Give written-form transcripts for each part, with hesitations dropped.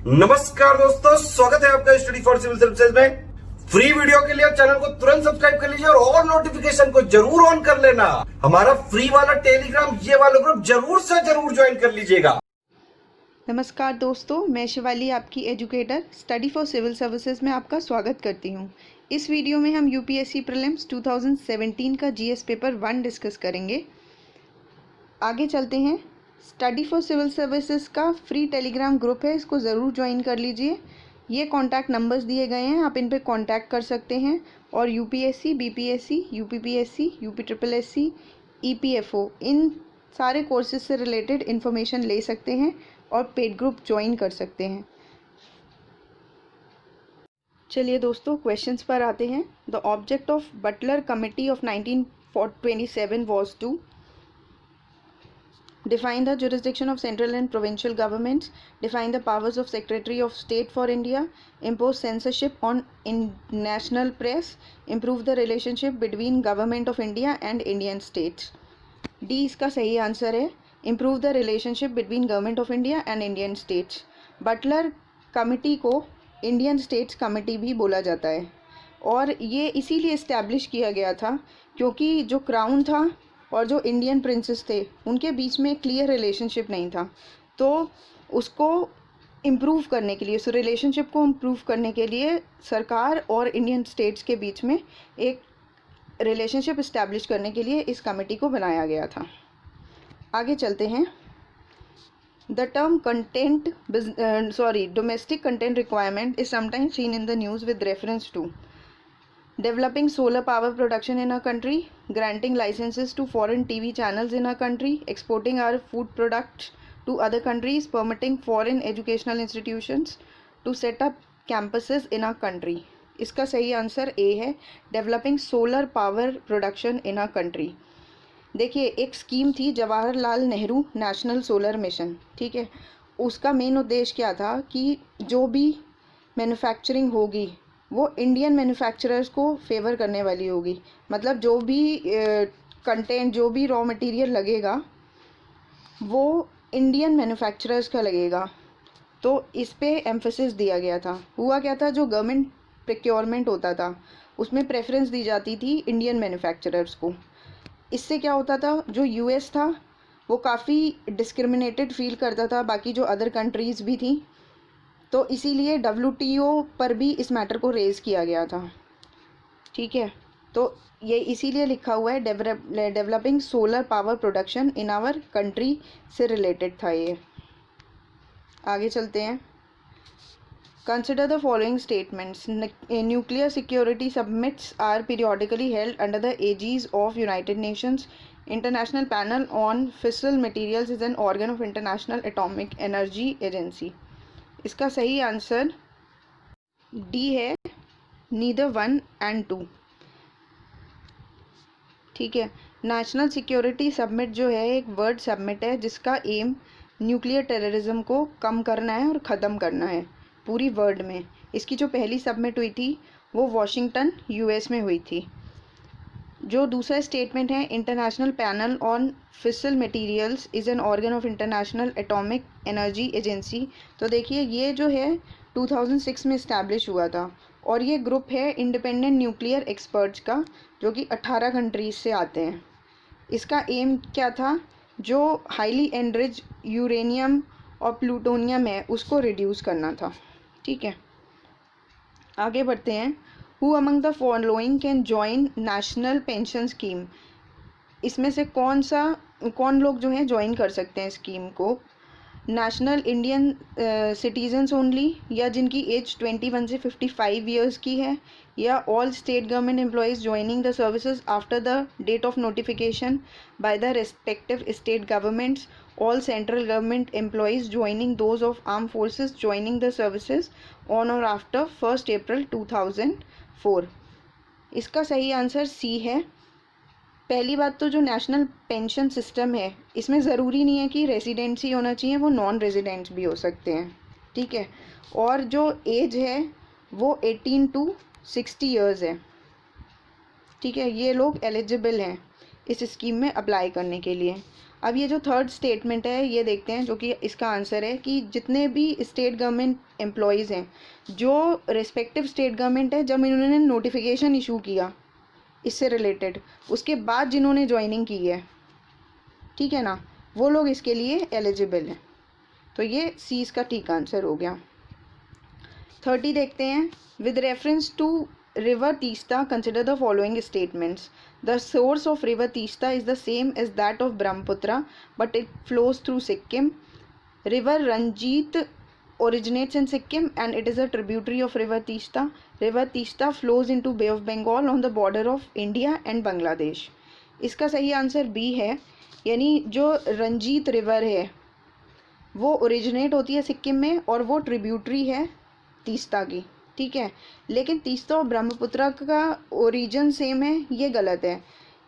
नमस्कार दोस्तों, स्वागत है आपका स्टडी फॉर सिविल सर्विसेज में। फ्री वीडियो के लिए चैनल को तुरंत सब्सक्राइब कर लीजिए और नोटिफिकेशन को जरूर ऑन कर लेना। हमारा फ्री वाला टेलीग्राम ये वाला ग्रुप जरूर से जरूर ज्वाइन कर लीजिएगा। नमस्कार दोस्तों, मैं शिवाली आपकी educator study for civil services में आपका स्वागत करती हूं। इस वीडियो में हम यूपीएससी प्रीलिम्स 2017 का जीएस पेपर 1 डिस्कस करेंगे। आगे चलते हैं। स्टडी फॉर सिविल सर्विसेज का फ्री टेलीग्राम ग्रुप है, इसको ज़रूर ज्वाइन कर लीजिए। ये कॉन्टैक्ट नंबर्स दिए गए हैं, आप इन पर कॉन्टैक्ट कर सकते हैं और यूपीएससी, बीपीएससी, यूपीपीएससी, यूपीट्रिपलएससी, ईपीएफओ इन सारे कोर्सेज से रिलेटेड इन्फॉर्मेशन ले सकते हैं और पेड ग्रुप ज्वाइन कर सकते हैं। चलिए दोस्तों, क्वेश्चंस पर आते हैं। The object of Butler committee of 1927 was to define the jurisdiction of central and provincial governments, define the powers of Secretary of State for India, impose censorship on national press, improve the relationship between Government of India and Indian states. D इसका सही answer है, improve the relationship between Government of India and Indian states. Butler committee को Indian states committee भी बोला जाता है और ये इसीलिए इस्टेब्लिश किया गया था क्योंकि जो क्राउन था और जो इंडियन प्रिंसेस थे उनके बीच में क्लियर रिलेशनशिप नहीं था। तो उसको इम्प्रूव करने के लिए, उस रिलेशनशिप को इम्प्रूव करने के लिए सरकार और इंडियन स्टेट्स के बीच में एक रिलेशनशिप इस्टेब्लिश करने के लिए इस कमेटी को बनाया गया था। आगे चलते हैं। The term domestic content requirement is sometimes seen in the news with reference to developing solar power production in our country, granting licenses to foreign TV channels in our country, exporting our food products to other countries, permitting foreign educational institutions to set up campuses in our country. इसका सही answer A है, developing solar power production in our country. देखिए, एक scheme थी Jawaharlal Nehru national solar mission, ठीक है। उसका main उद्देश्य क्या था कि जो भी मैन्युफैक्चरिंग होगी वो इंडियन मैन्युफैक्चरर्स को फेवर करने वाली होगी। मतलब जो भी कंटेंट, जो भी रॉ मटेरियल लगेगा वो इंडियन मैन्युफैक्चरर्स का लगेगा। तो इस पे एम्फेसिस दिया गया था। हुआ क्या था, जो गवर्नमेंट प्रोक्योरमेंट होता था उसमें प्रेफरेंस दी जाती थी इंडियन मैन्युफैक्चरर्स को। इससे क्या होता था, जो यूएस था वो काफ़ी डिस्क्रिमिनेटेड फील करता था, बाकी जो अदर कंट्रीज़ भी थी। तो इसीलिए WTO पर भी इस मैटर को रेज़ किया गया था, ठीक है। तो ये इसीलिए लिखा हुआ है, developing solar power production in our country से रिलेटेड था ये। आगे चलते हैं। Consider the following statements. Nuclear security summits are periodically held under the aegis of United Nations. International Panel on fissile materials is an organ of International Atomic Energy Agency. इसका सही answer D है, neither 1 and 2, ठीक है। National security summit जो है एक world summit है जिसका एम न्यूक्लियर टेररिज्म को कम करना है और ख़त्म करना है पूरी वर्ल्ड में। इसकी जो पहली समिट हुई थी वो वॉशिंगटन यूएस में हुई थी। जो दूसरा स्टेटमेंट है, इंटरनेशनल पैनल ऑन फिसल materials is an organ of International Atomic Energy agency. तो देखिए, ये जो है 2006 में इस्टेब्लिश हुआ था और ये ग्रुप है इंडिपेंडेंट न्यूक्लियर एक्सपर्ट्स का जो कि 18 कंट्रीज से आते हैं। इसका एम क्या था, जो हाईली एनरिच यूरेनियम और प्लूटोनियम है उसको रिड्यूस करना था, ठीक है। आगे बढ़ते हैं। Who among the following can join national pension scheme. इसमें से कौन लोग जो हैं ज्वाइन कर सकते हैं स्कीम को। नेशनल इंडियन सिटीजन्स ओनली, या जिनकी एज 21 से 55 ईयर्स की है, या all state government employees joining the services after the date of notification by the respective state governments, all central government employees joining those of armed forces joining the services on or after 1st April 2004। इसका सही answer C है। पहली बात तो जो national pension system है इसमें ज़रूरी नहीं है कि रेजिडेंसी होना चाहिए, वो नॉन रेजिडेंट्स भी हो सकते हैं, ठीक है। और जो एज है वो 18 to 60 ईयर्स है, ठीक है। ये लोग एलिजिबल हैं इस स्कीम में अप्लाई करने के लिए। अब ये जो थर्ड स्टेटमेंट है ये देखते हैं, जो कि इसका आंसर है कि जितने भी स्टेट गवर्नमेंट एम्प्लॉयज़ हैं, जो रिस्पेक्टिव स्टेट गवर्नमेंट है, जब इन्होंने नोटिफिकेशन इशू किया इससे रिलेटेड, उसके बाद जिन्होंने ज्वाइनिंग की है, ठीक है ना, वो लोग इसके लिए एलिजिबल हैं। तो ये सी इसका ठीक आंसर हो गया। 30 देखते हैं। With reference to river Teesta consider the following statements. The source of river Teesta is the same as that of Brahmaputra but it flows through Sikkim. River Ranjit originates in Sikkim and it is a tributary of river Teesta. River Teesta flows into Bay of Bengal on the border of India and Bangladesh. इसका सही answer B है, यानी जो Ranjit river है वो originate होती है सिक्किम में और वो ट्रिब्यूटरी है तीस्ता की, ठीक है। लेकिन तीस्ता और ब्रह्मपुत्र का ओरिजिन सेम है, ये गलत है,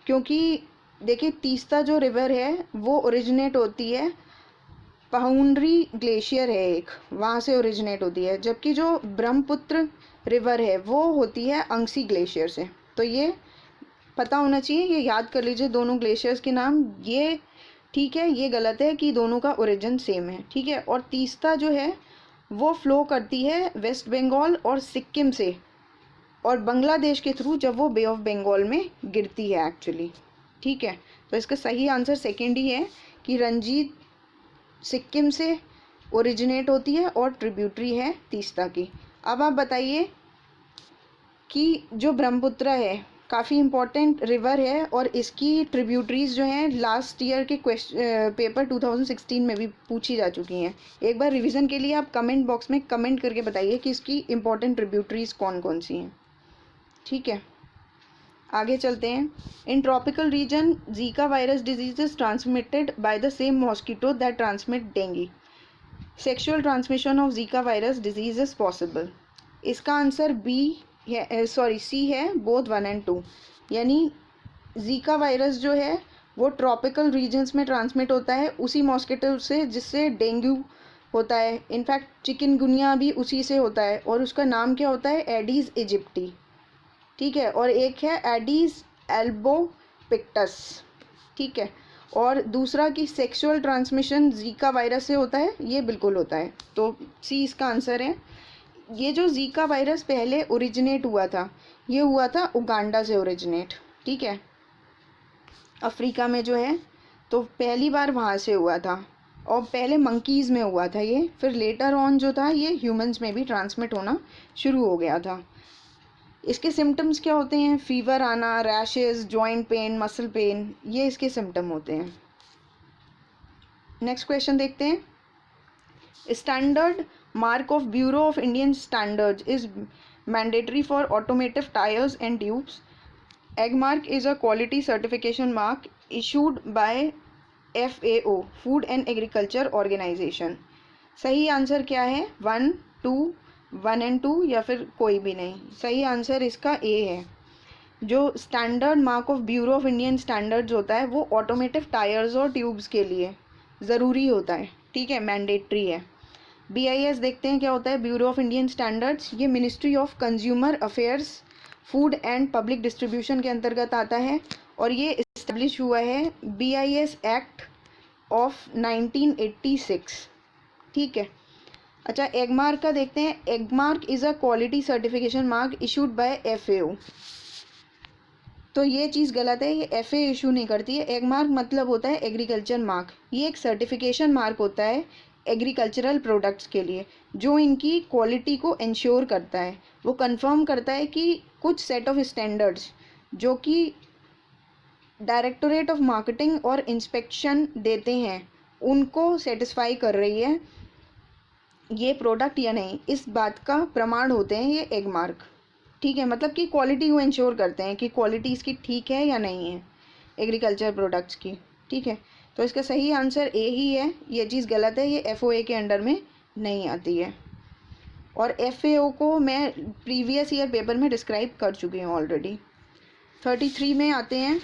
क्योंकि देखिए तीस्ता जो रिवर है वो ओरिजिनेट होती है पाउंड्री ग्लेशियर है एक, वहाँ से ओरिजिनेट होती है, जबकि जो ब्रह्मपुत्र रिवर है वो होती है अंगसी ग्लेशियर से। तो ये पता होना चाहिए, ये याद कर लीजिए दोनों ग्लेशियर्स के नाम, ये ठीक है, ये गलत है कि दोनों का ओरिजिन सेम है, ठीक है। और तीस्ता जो है वो फ्लो करती है वेस्ट बंगाल और सिक्किम से और बांग्लादेश के थ्रू, जब वो बे ऑफ बंगाल में गिरती है एक्चुअली, ठीक है। तो इसका सही आंसर सेकेंड ही है कि रंजीत सिक्किम से ओरिजिनेट होती है और ट्रिब्यूटरी है तीस्ता की। अब आप बताइए कि जो ब्रह्मपुत्र है काफ़ी इम्पोर्टेंट रिवर है और इसकी ट्रिब्यूटरीज जो हैं लास्ट ईयर के पेपर 2016 में भी पूछी जा चुकी हैं। एक बार रिवीजन के लिए आप कमेंट बॉक्स में कमेंट करके बताइए कि इसकी इम्पोर्टेंट ट्रिब्यूटरीज कौन कौन सी हैं, ठीक है। आगे चलते हैं। In tropical region Zika virus disease is transmitted by the same mosquito that transmit dengue. Sexual transmission of Zika virus disease is possible. इसका आंसर बी है, सॉरी सी है, बोथ 1 और 2। यानी जीका वायरस जो है वो ट्रॉपिकल रीजन्स में transmit होता है उसी मॉस्किटो से जिससे डेंगू होता है। इनफैक्ट चिकनगुनिया भी उसी से होता है और उसका नाम क्या होता है, एडीज इजिप्टी, ठीक है। और एक है एडीज एल्बोपिक्टस, ठीक है। और दूसरा कि सेक्सुअल ट्रांसमिशन जीका वायरस से होता है, ये बिल्कुल होता है, तो सी इसका आंसर है। ये जो जीका वायरस पहले ओरिजिनेट हुआ था, ये हुआ था उगांडा से ओरिजिनेट, ठीक है, अफ्रीका में जो है, तो पहली बार वहाँ से हुआ था और पहले मंकीज़ में हुआ था ये, फिर लेटर ऑन जो था ये ह्यूमंस में भी ट्रांसमिट होना शुरू हो गया था। इसके सिम्टम्स क्या होते हैं, फीवर आना, rashes, joint pain, muscle pain, ये इसके सिम्टम होते हैं। नेक्स्ट क्वेश्चन देखते हैं। Standard mark of bureau of Indian standards is mandatory for automotive tyres and tubes. Egg mark is a quality certification mark issued by FAO, food and agriculture organisation. सही answer क्या है, 1 और 2 या फिर कोई भी नहीं। सही आंसर इसका ए है। जो standard mark of bureau of Indian standards होता है वो ऑटोमेटिव टायर्स और ट्यूब्स के लिए ज़रूरी होता है, ठीक है, मैंडेटरी है। BIS देखते हैं क्या होता है, ब्यूरो ऑफ इंडियन स्टैंडर्ड्स। ये ministry of consumer affairs, food and public distribution के अंतर्गत आता है और ये इस्टेब्लिश हुआ है BIS एक्ट ऑफ 1986, ठीक है। अच्छा, एगमार्क का देखते हैं। Agmark is a quality certification mark issued by FAO। तो ये चीज़ गलत है, ये FAO इशू नहीं करती है। एगमार्क मतलब होता है एग्रीकल्चर मार्क, ये एक सर्टिफिकेशन मार्क होता है एग्रीकल्चरल प्रोडक्ट्स के लिए, जो इनकी क्वालिटी को इंश्योर करता है। वो कंफर्म करता है कि कुछ सेट ऑफ स्टैंडर्ड्स जो कि डायरेक्टोरेट ऑफ मार्केटिंग और इंस्पेक्शन देते हैं उनको सेटिस्फाई कर रही है ये प्रोडक्ट या नहीं, इस बात का प्रमाण होते हैं ये एग मार्क, ठीक है। मतलब कि क्वालिटी को इंश्योर करते हैं कि क्वालिटी इसकी ठीक है या नहीं है एग्रीकल्चर प्रोडक्ट्स की, ठीक है। तो इसका सही आंसर ए ही है। ये चीज़ गलत है, ये FOA के अंडर में नहीं आती है और FAO को मैं प्रीवियस ईयर पेपर में डिस्क्राइब कर चुकी हूँ ऑलरेडी। 33 में आते हैं।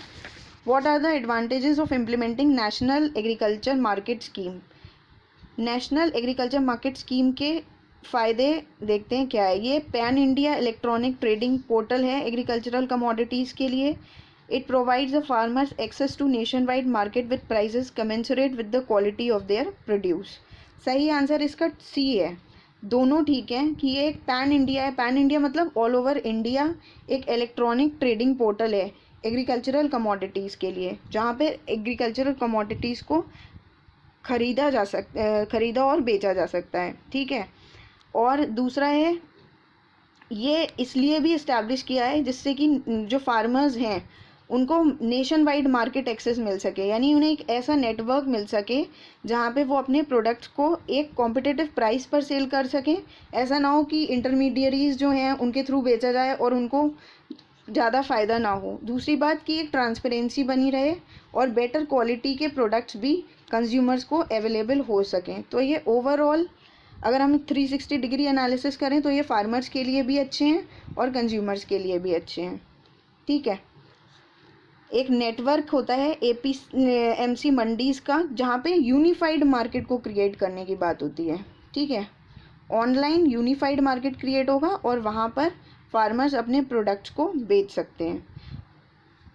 What are the advantages of implementing national agriculture market scheme. National agriculture market scheme के फ़ायदे देखते हैं क्या है। ये pan India electronic trading portal है एग्रीकल्चरल कमोडिटीज़ के लिए। It provides the farmers access to nationwide market with prices commensurate with the quality of their produce. सही आंसर इसका सी है, दोनों ठीक है कि ये एक पैन इंडिया है। पैन इंडिया मतलब ऑल ओवर इंडिया एक इलेक्ट्रॉनिक ट्रेडिंग पोर्टल है एग्रीकल्चरल कमोडिटीज़ के लिए, जहाँ पे एग्रीकल्चरल कमोडिटीज़ को खरीदा और बेचा जा सकता है, ठीक है। और दूसरा है, ये इसलिए भी इस्टेब्लिश किया है जिससे कि जो फार्मर्स हैं उनको नेशन वाइड मार्केट एक्सेस मिल सके, यानी उन्हें एक ऐसा नेटवर्क मिल सके जहाँ पे वो अपने प्रोडक्ट्स को एक कॉम्पिटिटिव प्राइस पर सेल कर सकें। ऐसा ना हो कि इंटरमीडियरीज जो हैं उनके थ्रू बेचा जाए और उनको ज़्यादा फ़ायदा ना हो। दूसरी बात कि एक ट्रांसपेरेंसी बनी रहे और बेटर क्वालिटी के प्रोडक्ट्स भी कंज्यूमर्स को अवेलेबल हो सकें। तो ये ओवरऑल अगर हम 360 डिग्री एनालिसिस करें तो ये फार्मर्स के लिए भी अच्छे हैं और कंज्यूमर्स के लिए भी अच्छे हैं, ठीक है। एक नेटवर्क होता है APMC मंडीज़ का, जहाँ पे यूनिफाइड मार्केट को क्रिएट करने की बात होती है, ठीक है। ऑनलाइन यूनिफाइड मार्केट क्रिएट होगा और वहाँ पर फार्मर्स अपने प्रोडक्ट्स को बेच सकते हैं।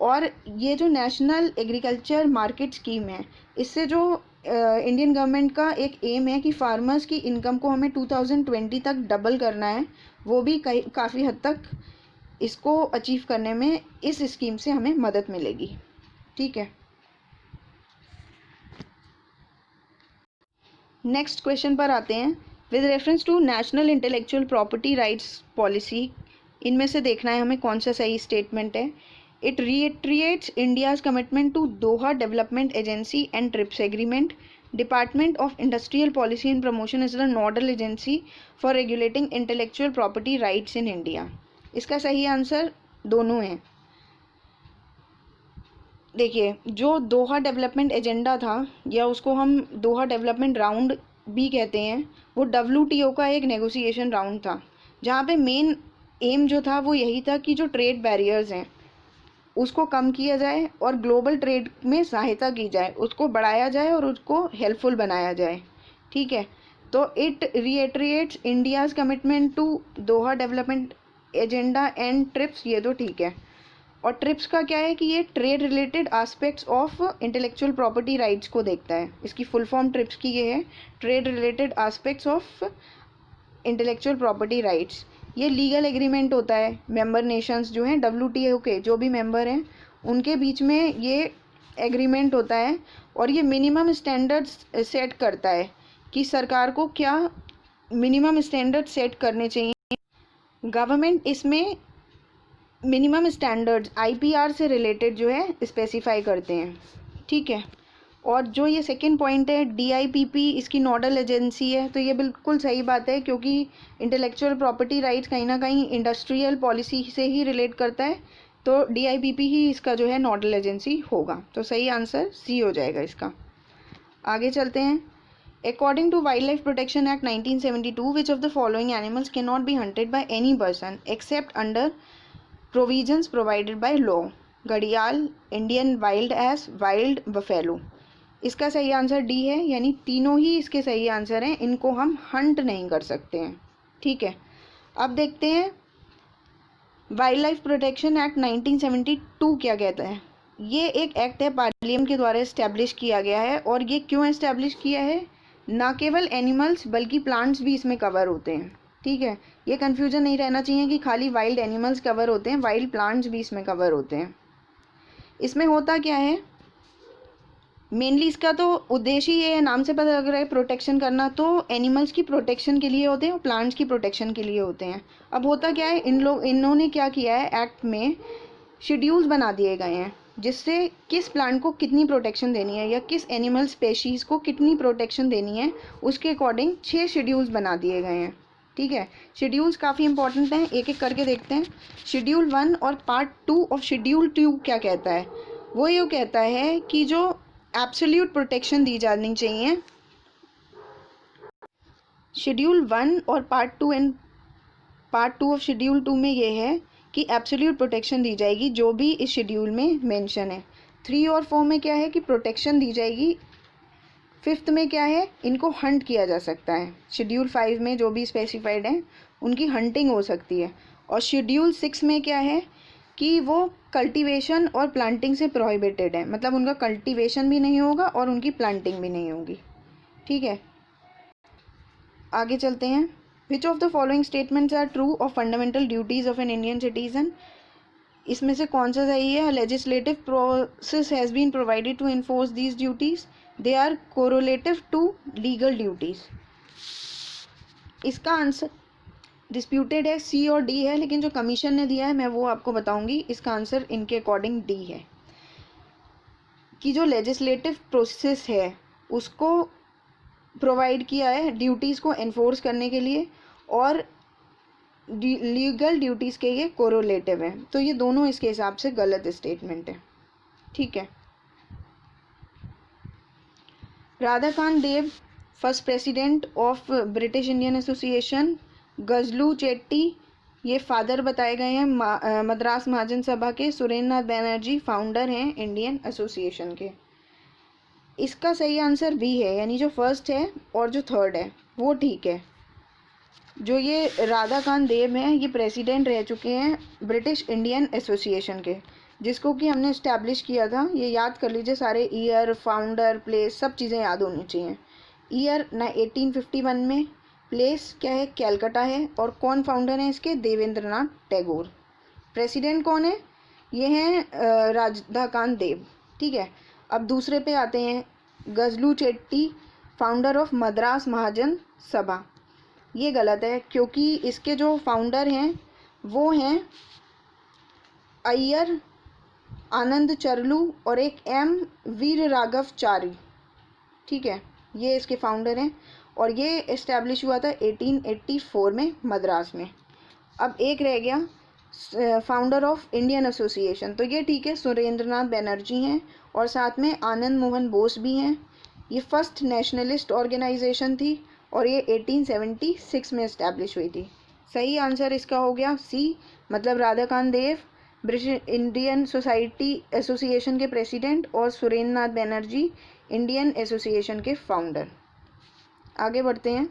और ये जो नेशनल एग्रीकल्चर मार्केट स्कीम है, इससे जो इंडियन गवर्नमेंट का एक एम है कि फार्मर्स की इनकम को हमें 2020 तक डबल करना है, वो भी काफ़ी हद तक इसको अचीव करने में इस स्कीम से हमें मदद मिलेगी, ठीक है। नेक्स्ट क्वेश्चन पर आते हैं। With reference to national intellectual property rights policy, इनमें से देखना है हमें कौन सा सही स्टेटमेंट है। It reiterates India's commitment to Doha Development Agency and TRIPS Agreement. Department of Industrial Policy and Promotion is the nodal agency for regulating intellectual property rights in India. इसका सही आंसर दोनों हैं। देखिए, जो दोहा डेवलपमेंट एजेंडा था, या उसको हम दोहा डेवलपमेंट राउंड भी कहते हैं, वो WTO का एक नेगोशिएशन राउंड था, जहाँ पे मेन एम जो था वो यही था कि जो ट्रेड बैरियर्स हैं उसको कम किया जाए और ग्लोबल ट्रेड में सहायता की जाए, उसको बढ़ाया जाए और उसको हेल्पफुल बनाया जाए, ठीक है। तो it reiterates India's commitment to Doha development agenda and TRIPS, ये तो ठीक है। और ट्रिप्स का क्या है कि ये trade related aspects of intellectual property rights को देखता है। इसकी फुल फॉर्म ट्रिप्स की ये है, trade related aspects of intellectual property rights. ये लीगल एग्रीमेंट होता है, मेंबर नेशंस जो हैं WTO के जो भी मेंबर हैं उनके बीच में ये एग्रीमेंट होता है, और ये मिनिमम स्टैंडर्ड्स सेट करता है कि सरकार को क्या मिनिमम स्टैंडर्ड सेट करने चाहिए। गवर्नमेंट इसमें मिनिमम स्टैंडर्ड्स IPR से रिलेटेड जो है स्पेसिफाई करते हैं, ठीक है। और जो ये सेकंड पॉइंट है DIPP इसकी नोडल एजेंसी है, तो ये बिल्कुल सही बात है, क्योंकि इंटेलेक्चुअल प्रॉपर्टी राइट्स कहीं ना कहीं इंडस्ट्रियल पॉलिसी से ही रिलेट करता है, तो DIPP ही इसका जो है नोडल एजेंसी होगा। तो सही आंसर C हो जाएगा इसका। आगे चलते हैं। According to Wildlife Protection Act 1972, which of the following animals can not be hunted by any person except under provisions provided by law? घड़ियाल, Indian wild ass, wild buffalo. इसका सही answer D है, यानी तीनों ही इसके सही answer हैं, इनको हम हंट नहीं कर सकते हैं, ठीक है। अब देखते हैं वाइल्ड लाइफ प्रोटेक्शन एक्ट 1972 क्या कहता है। ये एक एक्ट है, पार्लियामेंट के द्वारा इस्टेब्लिश किया गया है, और ये क्यों इस्टेब्लिश किया है, ना केवल एनिमल्स बल्कि प्लांट्स भी इसमें कवर होते हैं, ठीक है। ये कन्फ्यूजन नहीं रहना चाहिए कि खाली वाइल्ड एनिमल्स कवर होते हैं, वाइल्ड प्लांट्स भी इसमें कवर होते हैं। इसमें होता क्या है, मेनली इसका तो उद्देश्य ही ये है, नाम से पता लग रहा है प्रोटेक्शन करना, तो एनिमल्स की प्रोटेक्शन के लिए होते हैं और प्लांट्स की प्रोटेक्शन के लिए होते हैं। अब होता क्या है, इन्होंने क्या किया है, एक्ट में शेड्यूल्स बना दिए गए हैं, जिससे किस प्लांट को कितनी प्रोटेक्शन देनी है या किस एनिमल स्पेशीज़ को कितनी प्रोटेक्शन देनी है, उसके अकॉर्डिंग 6 शेड्यूल्स बना दिए गए हैं, ठीक है। शेड्यूल्स काफ़ी इंपॉर्टेंट हैं, एक एक करके देखते हैं। शेड्यूल 1 और पार्ट 2 ऑफ शेड्यूल 2 क्या कहता है, वो ये कहता है कि जो एब्सोल्यूट प्रोटेक्शन दी जानी चाहिए। शेड्यूल 1 और पार्ट 2 ऑफ शेड्यूल 2 में ये है कि एब्सोल्यूट प्रोटेक्शन दी जाएगी, जो भी इस शेड्यूल में मेंशन है। 3 और 4 में क्या है कि प्रोटेक्शन दी जाएगी। 5th में क्या है, इनको हंट किया जा सकता है। शेड्यूल 5 में जो भी स्पेसिफाइड है उनकी हंटिंग हो सकती है। और शेड्यूल 6 में क्या है, कि वो कल्टीवेशन और प्लांटिंग से प्रोहिबिटेड है, मतलब उनका कल्टीवेशन भी नहीं होगा और उनकी प्लांटिंग भी नहीं होगी। ठीक है, आगे चलते हैं। Which of the following statements are true of fundamental duties of an Indian citizen? इसमें से कौन सा सही है? Legislative process has been provided to enforce these duties, they are correlative to legal duties. इसका आंसर डिस्प्यूटेड है, C और D है, लेकिन जो कमीशन ने दिया है मैं वो आपको बताऊंगी। इसका आंसर इनके अकॉर्डिंग डी है कि जो लेजिस्लेटिव प्रोसेस है उसको प्रोवाइड किया है ड्यूटीज़ को एनफोर्स करने के लिए, और लीगल ड्यूटीज़ के ये कोरोलेटिव है। तो ये दोनों इसके हिसाब से गलत स्टेटमेंट है। ठीक है, Radhakant Deb, first president of British Indian Association. Gazulu Chetty, ये फादर बताए गए हैं मद्रास महाजन सभा के। सुरेंद्र नाथ बैनर्जी फाउंडर हैं इंडियन एसोसिएशन के। इसका सही आंसर बी है, यानी जो फर्स्ट है और जो थर्ड है वो ठीक है। जो ये राधाकांत देव हैं ये प्रेसिडेंट रह चुके हैं ब्रिटिश इंडियन एसोसिएशन के, जिसको कि हमने इस्टेब्लिश किया था। ये याद कर लीजिए, सारे ईयर, फाउंडर, प्लेस, सब चीज़ें याद होनी चाहिए। ईयर ना 1851 में, प्लेस क्या है, कैलकाटा है, और कौन फाउंडर है इसके, देवेंद्र नाथ टैगोर। प्रेसिडेंट कौन है, ये हैं राधाकांत देव। ठीक है, अब दूसरे पे आते हैं। गजलू चेट्टी, फाउंडर ऑफ मद्रास महाजन सभा। ये गलत है क्योंकि इसके जो फाउंडर हैं वो हैं अय्यर आनंद चरलू और एक एम वीर राघव चारी। ठीक है, ये इसके फाउंडर हैं और ये इस्टेब्लिश हुआ था 1884 में मद्रास में। अब एक रह गया फाउंडर ऑफ इंडियन एसोसिएशन, तो ये ठीक है, सुरेंद्र नाथ बैनर्जी हैं और साथ में आनंद मोहन बोस भी हैं। ये फर्स्ट नेशनलिस्ट ऑर्गेनाइजेशन थी और ये 1876 में इस्टेब्लिश हुई थी। सही आंसर इसका हो गया सी, मतलब राधाकांत देव ब्रिटिश इंडियन सोसाइटी एसोसिएशन के प्रेसिडेंट और सुरेंद्र नाथ बैनर्जी इंडियन एसोसिएशन के फाउंडर। आगे बढ़ते हैं।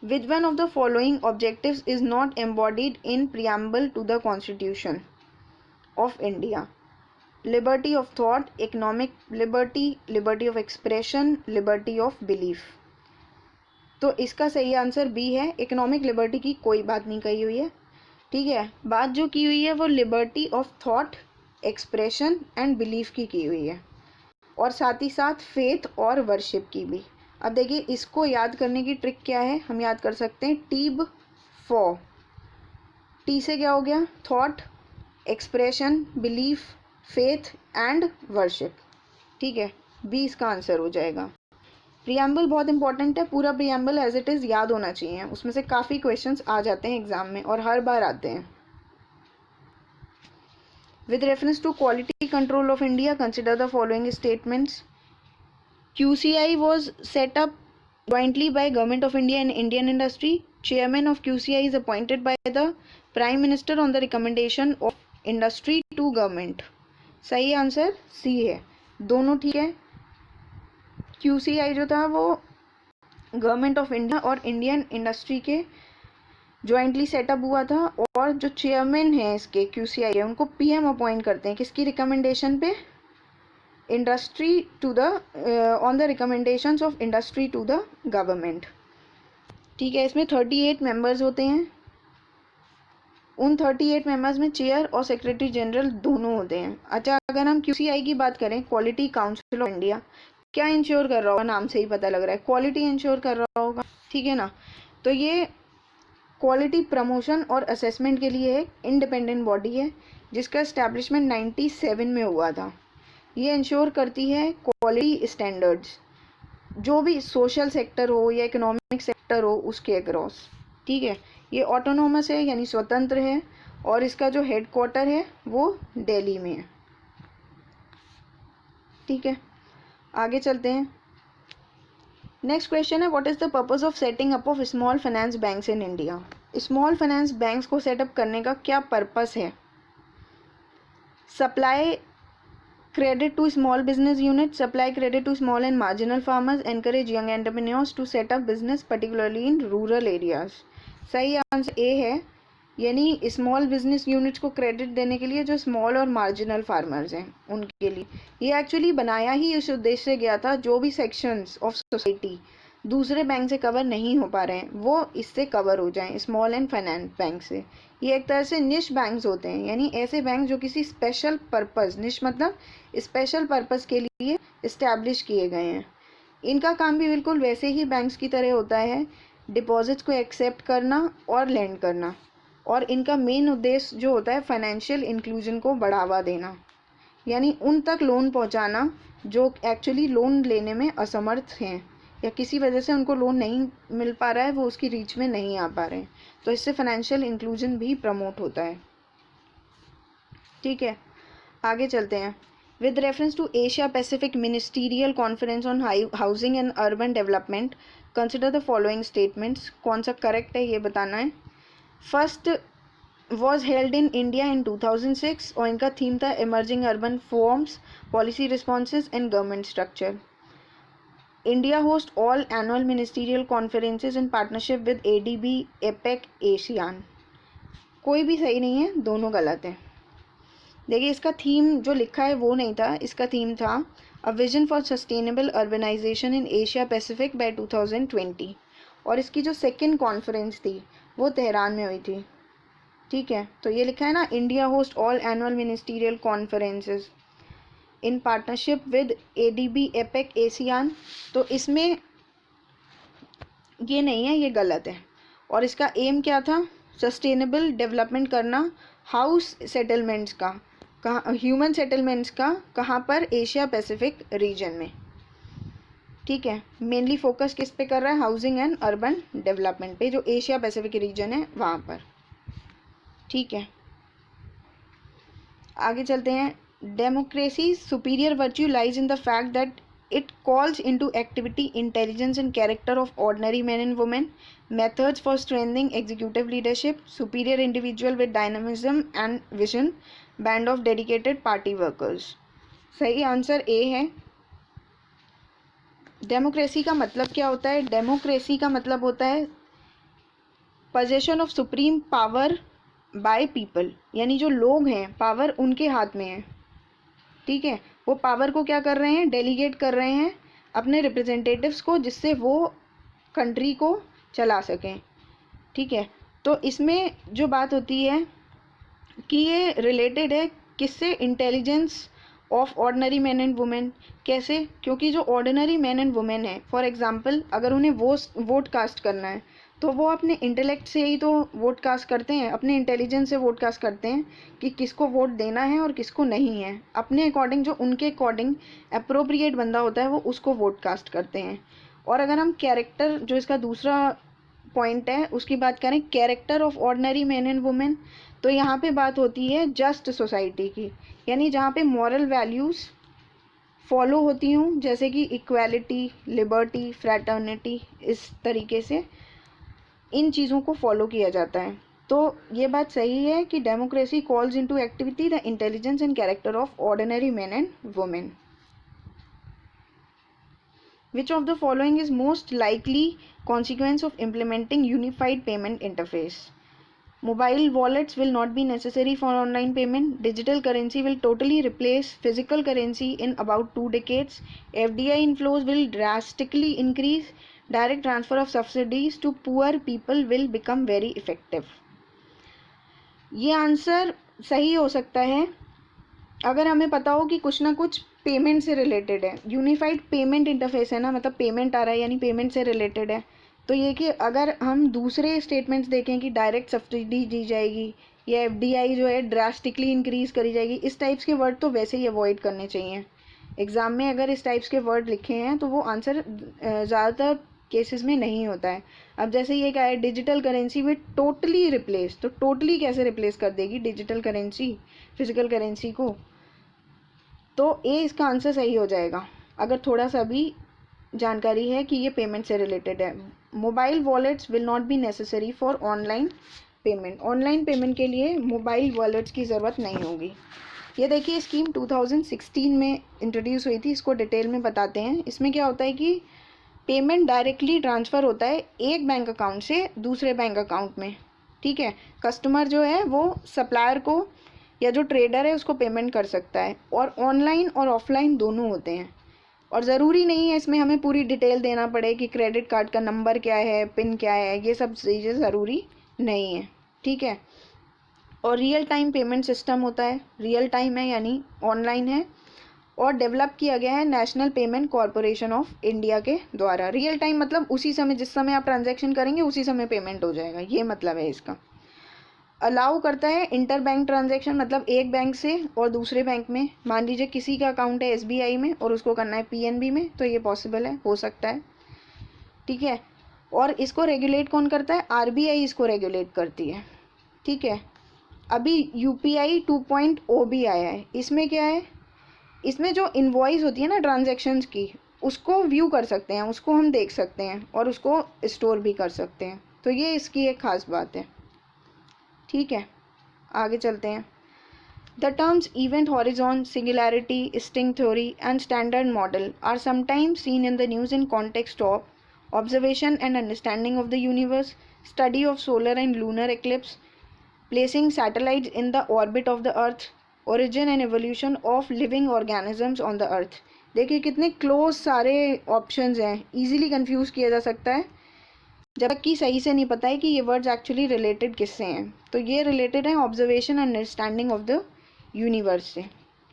Which one of the following objectives is not embodied in preamble to the Constitution of India? Liberty of thought, economic liberty, liberty of expression, liberty of belief. तो इसका सही answer B है, economic liberty की कोई बात नहीं कही हुई है। ठीक है, बात जो की हुई है वो liberty of thought, expression and belief की हुई है, और साथ ही साथ फेथ और वर्शिप की भी। अब देखिए, इसको याद करने की ट्रिक क्या है, हम याद कर सकते हैं टीब फॉर। टी से क्या हो गया, thought, expression, belief, faith and worship. ठीक है, बी इसका आंसर हो जाएगा। प्रियम्बल बहुत इंपॉर्टेंट है, पूरा प्रियम्बल एज इट इज़ याद होना चाहिए, उसमें से काफ़ी क्वेश्चंस आ जाते हैं एग्जाम में और हर बार आते हैं। With reference to quality control of India, consider the following statements. QCI was set up jointly by Government of India and Indian industry. Chairman of QCI is appointed by the Prime Minister on the recommendation of industry to government. सही answer C है, दोनों ठीक है। QCI जो था वो government of India और Indian industry के जॉइंटली सेटअप हुआ था, और जो चेयरमैन है इसके QCI है उनको PM अपॉइंट करते हैं, किसकी रिकमेंडेशन पे, industry to the on the recommendations of industry to the government. ठीक है, इसमें 38 मेंबर्स होते हैं। उन 38 मेंबर्स में चेयर और सेक्रेटरी जनरल दोनों होते हैं। अच्छा, अगर हम QCI की बात करें, क्वालिटी काउंसिल ऑफ इंडिया, क्या इंश्योर कर रहा होगा, नाम से ही पता लग रहा है, क्वालिटी इंश्योर कर रहा होगा। ठीक है ना, तो ये क्वालिटी प्रमोशन और असेसमेंट के लिए एक इंडिपेंडेंट बॉडी है जिसका इस्टेब्लिशमेंट 97 में हुआ था। ये इंश्योर करती है क्वालिटी स्टैंडर्ड्स, जो भी सोशल सेक्टर हो या इकोनॉमिक सेक्टर हो उसके अक्रॉस। ठीक है, ये ऑटोनोमस है यानी स्वतंत्र है, और इसका जो हेड क्वार्टर है वो दिल्ली में है। ठीक है, आगे चलते हैं। नेक्स्ट क्वेश्चन है, what is the purpose of setting up of small finance banks in India? Small finance banks को सेटअप करने का क्या पर्पस है? Supply credit to small business units, supply credit to small and marginal farmers, encourage young entrepreneurs to set up business particularly in rural areas. सही answer A है, यानी small business units को credit देने के लिए जो small और marginal farmers हैं उनके लिए। ये एक्चुअली बनाया ही इस उद्देश्य से गया था, जो भी सेक्शंस ऑफ सोसाइटी दूसरे बैंक से कवर नहीं हो पा रहे हैं वो इससे कवर हो जाएं, स्मॉल एंड फाइनेंस बैंक से। ये एक तरह से निश बैंक्स होते हैं, यानी ऐसे बैंक जो किसी स्पेशल पर्पस, निश मतलब स्पेशल पर्पस के लिए इस्टेब्लिश किए गए हैं। इनका काम भी बिल्कुल वैसे ही बैंक्स की तरह होता है, डिपॉजिट्स को एक्सेप्ट करना और लेंड करना, और इनका मेन उद्देश्य जो होता है फाइनेंशियल इंक्लूजन को बढ़ावा देना, यानी उन तक लोन पहुंचाना जो एक्चुअली लोन लेने में असमर्थ हैं या किसी वजह से उनको लोन नहीं मिल पा रहा है, वो उसकी रीच में नहीं आ पा रहे हैं, तो इससे फाइनेंशियल इंक्लूजन भी प्रमोट होता है। ठीक है, आगे चलते हैं। With reference to Asia Pacific ministerial conference on housing and urban development consider the following statements. कौन सा करेक्ट है ये बताना है। First was held in India in 2006 और इनका थीम था emerging urban forms, policy responses and government structure. India hosts all annual ministerial conferences in partnership with ADB, APEC, ASEAN. कोई भी सही नहीं है, दोनों गलत हैं। देखिए इसका थीम जो लिखा है वो नहीं था, इसका थीम था a vision for sustainable urbanisation in Asia Pacific by 2020, और इसकी जो सेकेंड कॉन्फ्रेंस थी वो तेहरान में हुई थी। ठीक है, तो ये लिखा है ना, India host all annual ministerial conferences in partnership with ADB, APEC, ASEAN, तो इसमें ये नहीं है, ये गलत है। और इसका एम क्या था, सस्टेनेबल डेवलपमेंट करना, हाउस सेटलमेंट्स का, कहाँ ह्यूमन सेटलमेंट्स का, कहाँ पर, एशिया पैसिफिक रीजन में। ठीक है, मेनली फोकस किस पे कर रहा है, हाउसिंग एंड अर्बन डेवलपमेंट पे, जो एशिया पैसिफिक रीजन है वहाँ पर। ठीक है, आगे चलते हैं। Democracy superior virtue lies in the fact that it calls into activity intelligence and character of ordinary man and women, methods for strengthening executive leadership, superior individual with dynamism and vision, band of dedicated party workers. सही answer A है। Democracy का मतलब क्या होता है, democracy का मतलब होता है possession of supreme power by people, यानी जो लोग हैं पावर उनके हाथ में है। ठीक है, वो पावर को क्या कर रहे हैं, डेलीगेट कर रहे हैं अपने रिप्रेजेंटेटिव्स को, जिससे वो कंट्री को चला सकें। ठीक है, तो इसमें जो बात होती है कि ये रिलेटेड है किससे, intelligence of ordinary man and women. कैसे, क्योंकि जो ऑर्डिनरी मैन एंड वुमेन है, फॉर एग्जांपल अगर उन्हें वोट कास्ट करना है तो वो अपने इंटेलेक्ट से ही तो वोट कास्ट करते हैं, अपने इंटेलिजेंस से वोट कास्ट करते हैं कि किसको वोट देना है और किसको नहीं है। अपने अकॉर्डिंग, जो उनके अकॉर्डिंग अप्रोप्रिएट बंदा होता है वो उसको वोट कास्ट करते हैं। और अगर हम कैरेक्टर, जो इसका दूसरा पॉइंट है, उसकी बात करें, character of ordinary man and women, तो यहाँ पे बात होती है जस्ट सोसाइटी की, यानी जहाँ पे मॉरल वैल्यूज़ फॉलो होती हूँ, जैसे कि इक्वालिटी, लिबर्टी, फ्रैटर्निटी, इस तरीके से इन चीज़ों को फॉलो किया जाता है। तो ये बात सही है कि democracy calls into activity the intelligence and character of ordinary man and women. Which of the following is most likely consequence of implementing unified payment interface? Mobile wallets will not be necessary for online payment. Digital currency will totally replace physical currency in about 2 decades. FDI inflows will drastically increase. Direct transfer of subsidies to poor people will become very effective. ये answer सही हो सकता है अगर हमें पता हो कि कुछ ना कुछ पेमेंट से रिलेटेड है। यूनिफाइड पेमेंट इंटरफेस है ना, मतलब पेमेंट आ रहा है यानी पेमेंट से रिलेटेड है। तो ये कि अगर हम दूसरे स्टेटमेंट्स देखें कि डायरेक्ट सब्सिडी दी जाएगी या FDI जो है ड्रास्टिकली इंक्रीज़ करी जाएगी, इस टाइप्स के वर्ड तो वैसे ही अवॉइड करने चाहिए। एग्ज़ाम में अगर इस टाइप्स के वर्ड लिखे हैं तो वो आंसर ज़्यादातर केसेस में नहीं होता है। अब जैसे ये क्या है, digital currency with totally replace, तो टोटली कैसे रिप्लेस कर देगी डिजिटल करेंसी फिजिकल करेंसी को, तो ए इसका आंसर सही हो जाएगा अगर थोड़ा सा भी जानकारी है कि ये पेमेंट से रिलेटेड है। Mobile wallets will not be necessary for online payment, online payment के लिए मोबाइल वॉलेट्स की ज़रूरत नहीं होगी। ये देखिए स्कीम 2016 में इंट्रोड्यूस हुई थी, इसको डिटेल में बताते हैं। इसमें क्या होता है कि पेमेंट डायरेक्टली ट्रांसफ़र होता है एक बैंक अकाउंट से दूसरे बैंक अकाउंट में। ठीक है, कस्टमर जो है वो सप्लायर को या जो ट्रेडर है उसको पेमेंट कर सकता है, और ऑनलाइन और ऑफलाइन दोनों होते हैं। और ज़रूरी नहीं है इसमें हमें पूरी डिटेल देना पड़े कि क्रेडिट कार्ड का नंबर क्या है, पिन क्या है, ये सब चीज़ें ज़रूरी नहीं है। ठीक है, और रियल टाइम पेमेंट सिस्टम होता है, रियल टाइम है यानी ऑनलाइन है, और डेवलप किया गया है national payment corporation of India के द्वारा। रियल टाइम मतलब उसी समय, जिस समय आप ट्रांजैक्शन करेंगे उसी समय पेमेंट हो जाएगा, ये मतलब है इसका। अलाउ करता है इंटर बैंक ट्रांजैक्शन, मतलब एक बैंक से और दूसरे बैंक में, मान लीजिए किसी का अकाउंट है एसबीआई में और उसको करना है पीएनबी में, तो ये पॉसिबल है, हो सकता है। ठीक है, और इसको रेगुलेट कौन करता है? आरबीआई इसको रेगुलेट करती है। ठीक है, अभी यूपीआई 2.0 भी आया है। इसमें क्या है, इसमें जो इनवॉइस होती है ना ट्रांजैक्शंस की, उसको व्यू कर सकते हैं, उसको हम देख सकते हैं और उसको स्टोर भी कर सकते हैं, तो ये इसकी एक ख़ास बात है। ठीक है, आगे चलते हैं। The terms event horizon, singularity, string theory and standard model are sometimes seen in the news in context of observation and understanding of the universe, study of solar and lunar eclipse, placing satellites in the orbit of the earth, origin and evolution of living organisms on the earth। देखिए कितने close सारे options हैं, easily confuse किया जा सकता है, जबकि सही से नहीं पता है कि ये वर्ड्स एक्चुअली रिलेटेड किससे हैं। तो ये रिलेटेड है observation and understanding of the universe से।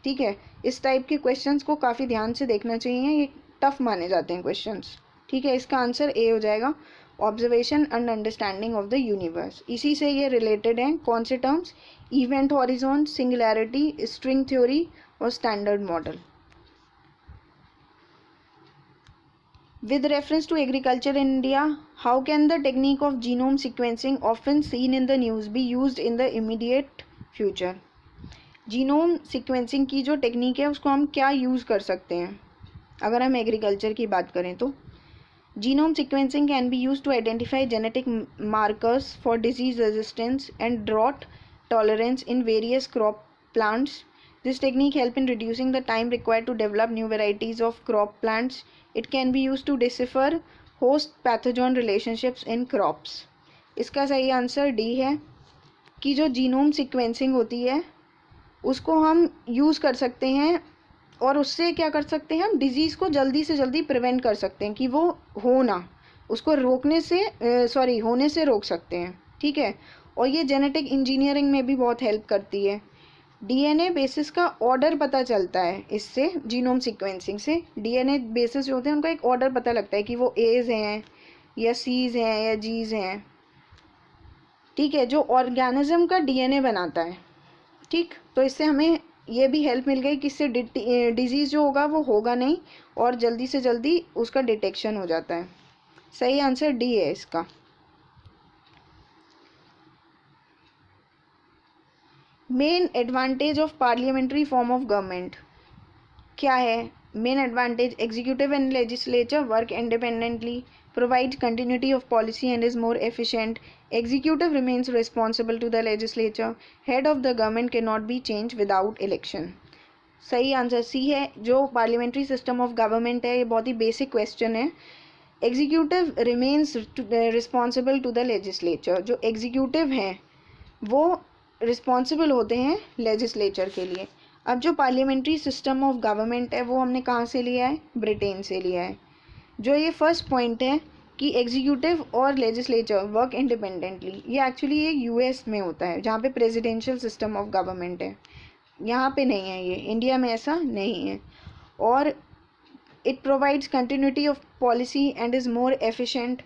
ठीक है, इस टाइप के क्वेश्चंस को काफ़ी ध्यान से देखना चाहिए, ये टफ माने जाते हैं क्वेश्चंस। ठीक है, इसका आंसर ए हो जाएगा, observation and understanding of the universe. इसी से ये रिलेटेड हैं, कौन से terms? Event horizon, singularity, string theory और standard model. With reference to agriculture in India, how can the technique of genome sequencing often seen in the news be used in the immediate future? Genome sequencing की जो technique है उसको हम क्या use कर सकते हैं अगर हम एग्रीकल्चर की बात करें तो? Genome sequencing can be used to identify genetic markers for disease resistance and drought tolerance in various crop plants. This technique helps in reducing the time required to develop new varieties of crop plants. It can be used to decipher host pathogen relationships in crops. इसका सही answer D है कि जो genome sequencing होती है उसको हम use कर सकते हैं, और उससे क्या कर सकते हैं, हम डिज़ीज़ को जल्दी से जल्दी प्रिवेंट कर सकते हैं कि वो हो ना, उसको रोकने से होने से रोक सकते हैं। ठीक है, और ये जेनेटिक इंजीनियरिंग में भी बहुत हेल्प करती है। डीएनए बेसिस का ऑर्डर पता चलता है इससे, जीनोम सीक्वेंसिंग से डीएनए बेसिस जो होते हैं उनका एक ऑर्डर पता लगता है कि वो एज हैं या सीज हैं या जीज हैं। ठीक है, जो ऑर्गेनिज्म का डीएनए बनाता है। ठीक, तो इससे हमें ये भी हेल्प मिल गई कि इससे डिजीज़ जो होगा वो होगा नहीं और जल्दी से जल्दी उसका डिटेक्शन हो जाता है। सही आंसर डी है इसका। Main advantage of parliamentary form of government क्या है? Main advantage, executive and legislature work independently, provides continuity of policy and is more efficient. Executive remains responsible to the legislature. Head of the government cannot be changed without election. सही answer C है। जो parliamentary system of government है, ये बहुत ही basic question है। Executive remains responsible to the legislature. जो executive हैं वो रिस्पॉन्सिबल होते हैं लेजिस्लेचर के लिए। अब जो पार्लियामेंट्री सिस्टम ऑफ गवर्नमेंट है वो हमने कहाँ से लिया है? ब्रिटेन से लिया है। जो ये फर्स्ट पॉइंट है कि एग्जीक्यूटिव और लेजिस्लेचर वर्क इंडिपेंडेंटली, ये एक्चुअली ये यूएस में होता है जहाँ पे प्रेसिडेंशियल सिस्टम ऑफ गवर्नमेंट है। यहाँ पे नहीं है, ये इंडिया में ऐसा नहीं है। और it provides continuity of policy and is more efficient.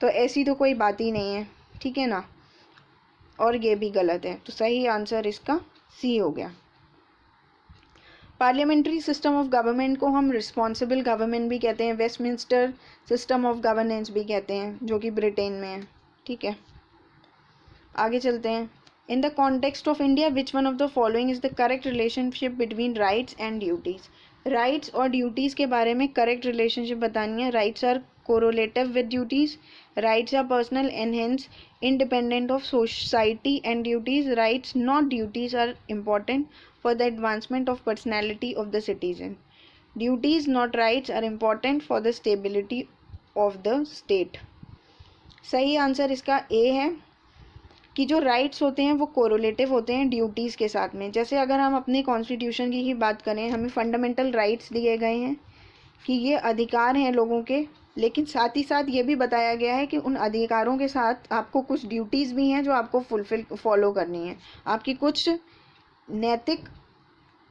तो ऐसी तो कोई बात ही नहीं है, ठीक है ना। और ये भी गलत है, तो सही आंसर इसका सी हो गया। पार्लियामेंट्री सिस्टम ऑफ गवर्नमेंट को हम रिस्पॉन्सिबल गवर्नमेंट भी कहते हैं, वेस्टमिंस्टर सिस्टम ऑफ गवर्नेंस भी कहते हैं, जो कि ब्रिटेन में है। ठीक है, आगे चलते हैं। In the context of India which one of the following is the correct relationship between rights and duties? Rights और ड्यूटीज़ के बारे में करेक्ट रिलेशनशिप बतानी है। Rights are correlative with duties, rights are personal and hence independent of society and duties. Rights not duties are important for the advancement of personality of the citizen. Duties not rights are important for the stability of the state. सही answer इसका ए है। कि जो rights होते हैं वो correlative होते हैं ड्यूटीज़ के साथ में। जैसे अगर हम अपने कॉन्स्टिट्यूशन की ही बात करें, हमें फंडामेंटल राइट्स दिए गए हैं कि ये अधिकार हैं लोगों के, लेकिन साथ ही साथ ये भी बताया गया है कि उन अधिकारों के साथ आपको कुछ ड्यूटीज़ भी हैं जो आपको फॉलो करनी है। आपकी कुछ नैतिक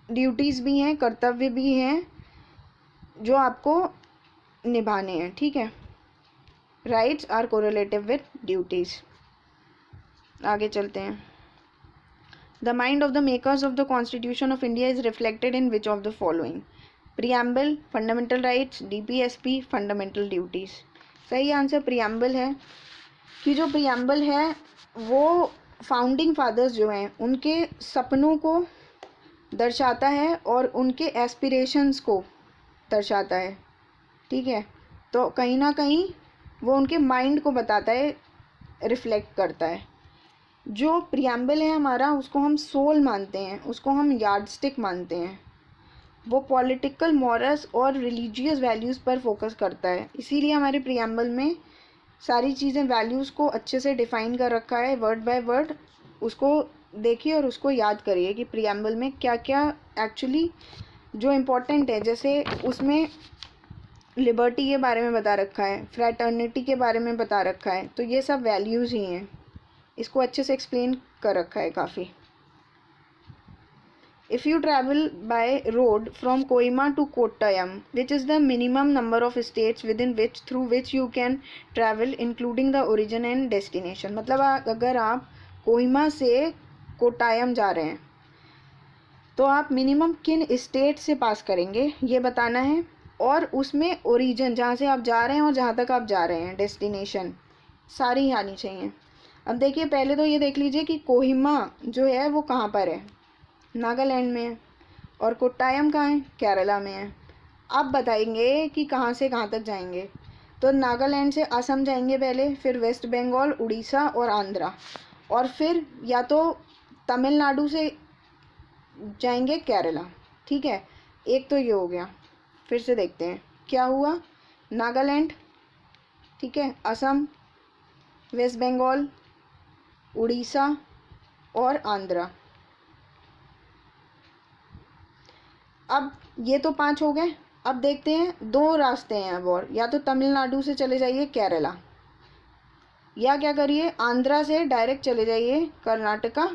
ड्यूटीज़ भी हैं, कर्तव्य भी हैं जो आपको निभाने हैं, ठीक है। Rights are correlative with duties. आगे चलते हैं। The mind of the makers of the constitution of India is reflected in which of the following? Preamble, fundamental rights, DPSP, fundamental duties. सही आंसर प्रियम्बल है कि जो प्रियम्बल है वो founding fathers जो हैं उनके सपनों को दर्शाता है और उनके एस्पिरेशंस को दर्शाता है, ठीक है। तो कहीं ना कहीं वो उनके माइंड को बताता है, रिफ्लेक्ट करता है। जो प्रियम्बल है हमारा, उसको हम सोल मानते हैं, उसको हम यार्डस्टिक मानते हैं। वो पॉलिटिकल, मॉरल्स और रिलीजियस वैल्यूज़ पर फोकस करता है। इसीलिए हमारे प्रियम्बल में सारी चीज़ें, वैल्यूज़ को अच्छे से डिफ़ाइन कर रखा है, वर्ड बाय वर्ड। उसको देखिए और उसको याद करिए कि प्रियम्बल में क्या क्या एक्चुअली जो इम्पोर्टेंट है। जैसे उसमें लिबर्टी के बारे में बता रखा है, फ्रैटर्निटी के बारे में बता रखा है, तो ये सब वैल्यूज़ ही हैं। इसको अच्छे से एक्सप्लेन कर रखा है काफ़ी। If you travel by road from Kohima to Kottayam, which is the minimum number of states through which you can travel, including the origin and destination? मतलब अगर आप कोहिमा से कोट्टायम जा रहे हैं तो आप मिनिमम किन स्टेट से पास करेंगे ये बताना है, और उसमें ओरिजिन जहाँ से आप जा रहे हैं और जहाँ तक आप जा रहे हैं, डेस्टिनेशन सारी ही आनी चाहिए। अब देखिए, पहले तो ये देख लीजिए कि कोहिमा जो है वो कहाँ पर है, नागालैंड में है, और कोट्टायम कहाँ है, केरला में है। अब बताएंगे कि कहाँ से कहाँ तक जाएंगे। तो नागालैंड से असम जाएंगे पहले, फिर वेस्ट बंगाल, उड़ीसा और आंध्रा, और फिर या तो तमिलनाडु से जाएंगे केरला, ठीक है। एक तो ये हो गया। फिर से देखते हैं क्या हुआ। नागालैंड, ठीक है, असम, वेस्ट बंगाल, उड़ीसा और आंध्रा। अब ये तो 5 हो गए। अब देखते हैं 2 रास्ते हैं अब और, या तो तमिलनाडु से चले जाइए केरला, या क्या करिए आंध्रा से डायरेक्ट चले जाइए कर्नाटका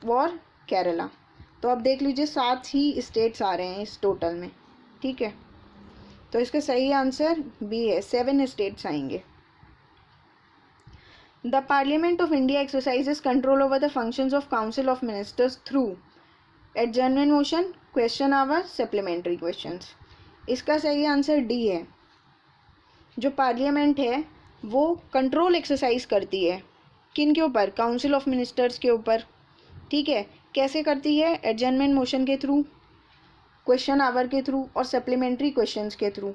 और केरला। तो अब देख लीजिए 7 ही स्टेट्स आ रहे हैं इस टोटल में, ठीक है। तो इसका सही आंसर बी है, 7 स्टेट्स आएंगे। The parliament of India exercises control over the functions of council of ministers through adjournment motion, question hour, supplementary questions. इसका सही आंसर डी है। जो पार्लियामेंट है वो कंट्रोल एक्सरसाइज करती है किन के ऊपर, काउंसिल ऑफ मिनिस्टर्स के ऊपर, ठीक है। कैसे करती है, एडजर्नमेंट मोशन के थ्रू, क्वेश्चन आवर के थ्रू और सप्लीमेंट्री क्वेश्चंस के थ्रू।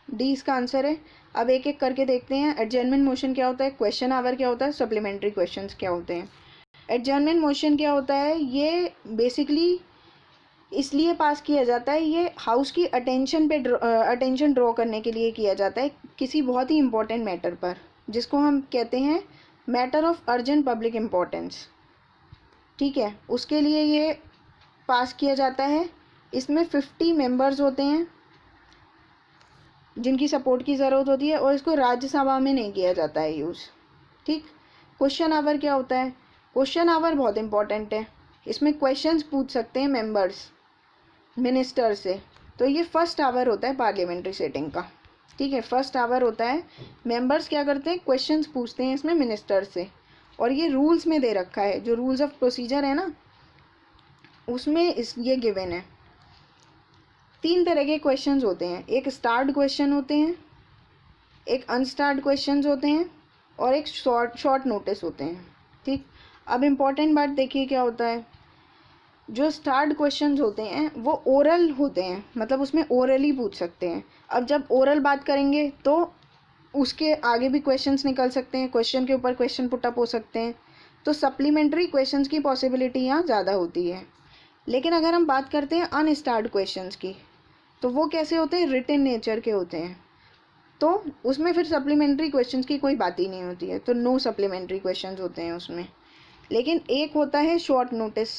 डी इसका आंसर है। अब एक एक करके देखते हैं। एडजर्नमेंट मोशन क्या होता है, क्वेश्चन आवर क्या होता है, सप्लीमेंट्री क्वेश्चंस क्या होते हैं। एडजर्नमेंट मोशन क्या होता है, ये बेसिकली इसलिए पास किया जाता है, ये हाउस की अटेंशन ड्रॉ करने के लिए किया जाता है किसी बहुत ही इम्पोर्टेंट मैटर पर, जिसको हम कहते हैं matter of urgent public importance, ठीक है। उसके लिए ये पास किया जाता है। इसमें 50 मेंबर्स होते हैं जिनकी सपोर्ट की ज़रूरत होती है, और इसको राज्यसभा में नहीं किया जाता है यूज़, ठीक। क्वेश्चन आवर क्या होता है, क्वेश्चन आवर बहुत इंपॉर्टेंट है। इसमें क्वेश्चंस पूछ सकते हैं मेंबर्स मिनिस्टर से। तो ये फर्स्ट आवर होता है पार्लियामेंट्री सेटिंग का, ठीक है। फर्स्ट आवर होता है, मेंबर्स क्या करते हैं, क्वेश्चंस पूछते हैं इसमें मिनिस्टर से, और ये रूल्स में दे रखा है। जो रूल्स ऑफ प्रोसीजर है ना, उसमें ये गिवन है। 3 तरह के क्वेश्चंस होते हैं, एक स्टार्ड क्वेश्चन होते हैं, एक अनस्टार्ड क्वेश्चंस होते हैं, और एक शॉर्ट नोटिस होते हैं, ठीक। अब इम्पॉर्टेंट बात देखिए क्या होता है। जो स्टार्ड क्वेश्चंस होते हैं वो ओरल होते हैं, मतलब उसमें ओरली पूछ सकते हैं। अब जब ओरल बात करेंगे तो उसके आगे भी क्वेश्चंस निकल सकते हैं, क्वेश्चन के ऊपर क्वेश्चन पुटअप हो सकते हैं। तो सप्लीमेंट्री क्वेश्चंस की पॉसिबिलिटी यहाँ ज़्यादा होती है। लेकिन अगर हम बात करते हैं अनस्टार्ड क्वेश्चंस की, तो वो कैसे होते हैं, रिटन नेचर के होते हैं। तो उसमें फिर सप्लीमेंट्री क्वेश्चंस की कोई बात ही नहीं होती है, तो नो सप्लीमेंट्री क्वेश्चंस होते हैं उसमें। लेकिन एक होता है शॉर्ट नोटिस।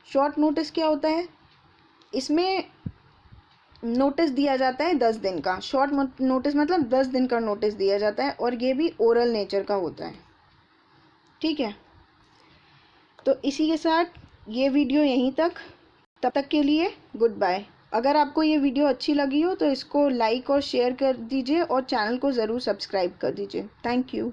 शॉर्ट नोटिस क्या होता है? इसमें नोटिस दिया जाता है 10 दिन का। शॉर्ट नोटिस मतलब 10 दिन का नोटिस दिया जाता है और ये भी ओरल नेचर का होता है। ठीक है, तो इसी के साथ ये वीडियो यहीं तक। तब तक के लिए गुड बाय। अगर आपको ये वीडियो अच्छी लगी हो तो इसको लाइक और शेयर कर दीजिए और चैनल को ज़रूर सब्सक्राइब कर दीजिए। Thank you.